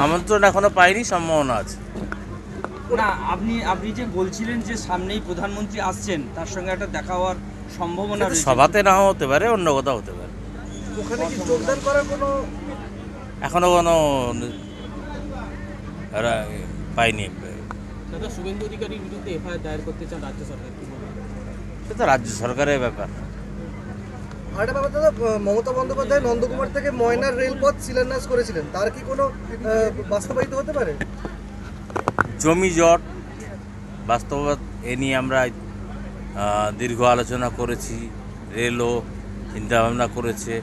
আমন্ত্রণ এখনো পাইনি, সম্ভাবনা আছে। না, আপনি যে বলছিলেন যে সামনেই প্রধানমন্ত্রী আসছেন, তার সঙ্গে একটা দেখা হওয়ার সম্ভাবনা সেটা রয়েছে। সভাতে নাও হতে পারে, অন্য কোথাও হতে পারে। ওখানে কি যোগদান করার কোনো এখনো কোনো পাইনি। দাদা, শুভেন্দু অধিকারীর বিরুদ্ধে এফআইআর দায়ের করতে চান রাজ্য সরকার, কি বলবেন? সেটা রাজ্য সরকারের ব্যাপার। আরেকটা ব্যাপার দাদা, মমতা বন্দ্যোপাধ্যায় নন্দকুমার থেকে ময়নার রেলপথ শিলান্যাস করেছিলেন, তার কি কোনো বাস্তবায়িত হতে পারে? জমি জট বাস্তবতা এ নিয়ে আমরা দীর্ঘ আলোচনা করেছি। রেলও চিন্তাভাবনা করেছে।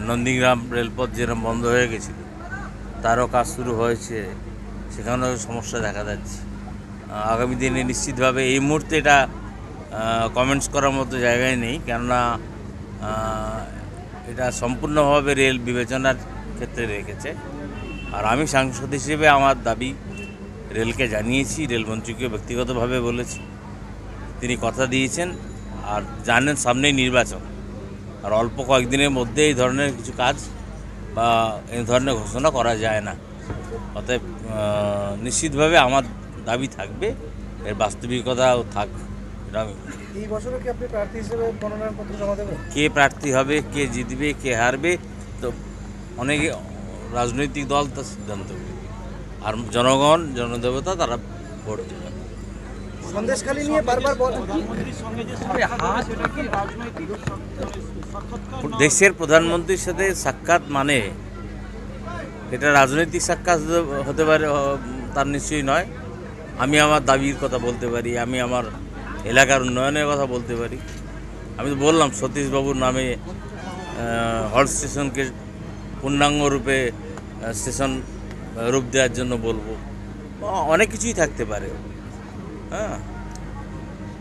নন্দীগ্রাম রেলপথ যেরকম বন্ধ হয়ে গেছিল, তারও কাজ শুরু হয়েছে, সেখানেও সমস্যা দেখা যাচ্ছে। আগামী দিনে নিশ্চিতভাবে এই মুহূর্তে এটা কমেন্টস করার মতো জায়গায় নেই, কেননা এটা সম্পূর্ণভাবে রেল বিবেচনার ক্ষেত্রে রেখেছে। আর আমি সাংসদ হিসেবে আমার দাবি রেলকে জানিয়েছি, রেলমন্ত্রীকে ব্যক্তিগতভাবে বলেছি, তিনি কথা দিয়েছেন। আর জানেন সামনেই নির্বাচন, আর অল্প কয়েকদিনের মধ্যে এই ধরনের কিছু কাজ বা এই ধরনের ঘোষণা করা যায় না। অতএব নিশ্চিতভাবে আমার দাবি থাকবে, এর বাস্তবিকতাও থাক। এই বছরও কি আপনি প্রার্থী হিসেবে মনোনয়নপত্র জমা দেবেন? কে প্রার্থী হবে, কে জিতবে, কে হারবে, তো অনেকে রাজনৈতিক দল তার সিদ্ধান্ত নেবে, আর জনগণ জনদেবতা তারা ভোট দেবে। সন্দেশখালী নিয়ে বারবার দেশের প্রধানমন্ত্রীর সাথে সাক্ষাৎ মানে এটা রাজনৈতিক সাক্ষাৎ হতে পারে, তার নিশ্চয়ই নয়। আমি আমার দাবির কথা বলতে পারি, আমি আমার এলাকার উন্নয়নের কথা বলতে পারি। আমি তো বললাম সতীশবাবুর নামে হল্ট স্টেশনকে পূর্ণাঙ্গ রূপে স্টেশন রূপ দেওয়ার জন্য বলবো। অনেক কিছুই থাকতে পারে। হ্যাঁ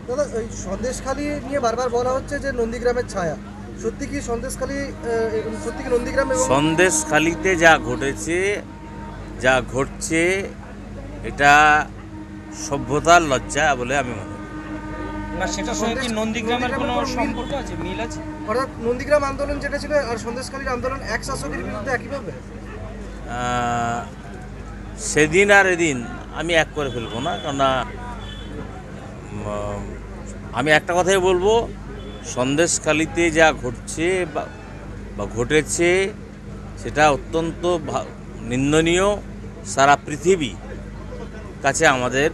দাদা, ওই সন্দেশখালী নিয়ে বারবার বলা হচ্ছে যে নন্দীগ্রামের ছায়া, সত্যি কি সন্দেশখালী, সত্যি কি নন্দীগ্রাম এবং সন্দেশখালীতে যা ঘটেছে, যা ঘটছে, এটা সভ্যতার লজ্জা বলে আমি মনে করি। না, সেটার সঙ্গে কি নন্দীগ্রামের কোনো সম্পর্ক আছে, মিল আছে? অর্থাৎ নন্দীগ্রাম আন্দোলন যেটা ছিল আর সন্দেশখালীর আন্দোলন এক শাসকের বিরুদ্ধে একইভাবে? সেদিন আর এদিন আমি এক করে ফেলবো না, কেননা আমি একটা কথাই বলবো, সন্দেশখালীতে যা ঘটছে বা ঘটেছে সেটা অত্যন্ত নিন্দনীয়। সারা পৃথিবী কাছে আমাদের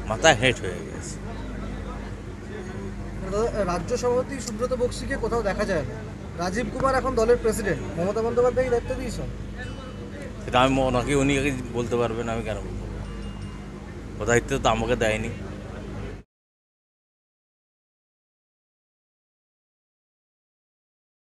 মাথা হেঁট হয়ে গেছে। রাজ্য সভাপতি সুব্রত বক্সিকে কোথাও দেখা যায় না। রাজীব কুমার এখন দলের প্রেসিডেন্ট, মমতা বন্দ্যোপাধ্যায় দায়িত্ব দিয়েছেন। সেটা আমি উনি বলতে পারবেন, আমি কেন বলবো? দায়িত্ব তো আমাকে দেয়নি।